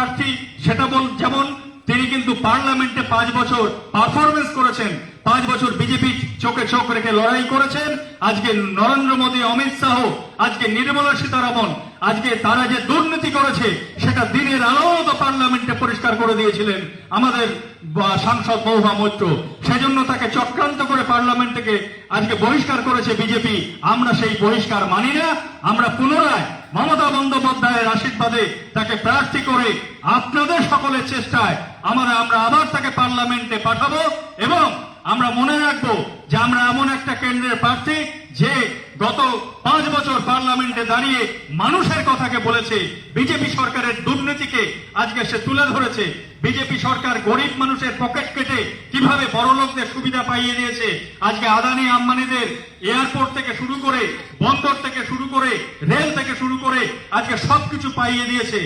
প্রার্থী সেটা যেমন তিনি কিন্তু পার্লামেন্টে 5 বছর পারফরমেন্স করেছেন, 5 বছর বিজেপি চোখে চোখ রেখে লড়াই করেছেন। আজকে নরেন্দ্র মোদী, অমিত শাহ, আজকে নির্মলা সীতারামন, আজকে তারা যে দুর্নীতি করেছে সেটা দিনের আলোতে পার্লামেন্টে পরিষ্কার করে দিয়েছিলেন আমাদের সাংসদ মহুয়া মৈত্র। সেজন্য তাকে চক্রান্ত করে পার্লামেন্ট থেকে আজকে বহিষ্কার করেছে বিজেপি। আমরা সেই বহিষ্কার মানি না। আমরা পুনরায় মমতা বন্দ্যোপাধ্যায়ের আশীর্বাদে তাকে প্রার্থী করে আপনাদের সকলের চেষ্টায় আমরা আবার তাকে পার্লামেন্টে পাঠাবো এবং আমরা মনে রাখবো যে আমরা এমন একটা কেন্দ্রের প্রার্থী যে গত 5 বছর পার্লামেন্টে দাঁড়িয়ে মানুষের কথাকে বলেছে, বিজেপি সরকারের দুর্নীতিকে আজকে সে তুলে ধরেছে। বিজেপি সরকার গরিব মানুষের পকেট কেটে কিভাবে বড়লোকদের সুবিধা পাইয়ে দিয়েছে। আজকে আদানি আম্বানিদের এয়ারপোর্ট থেকে শুরু করে, বন্দর থেকে শুরু করে, রেল থেকে শুরু করে আজকে সবকিছু পাইয়ে দিয়েছে।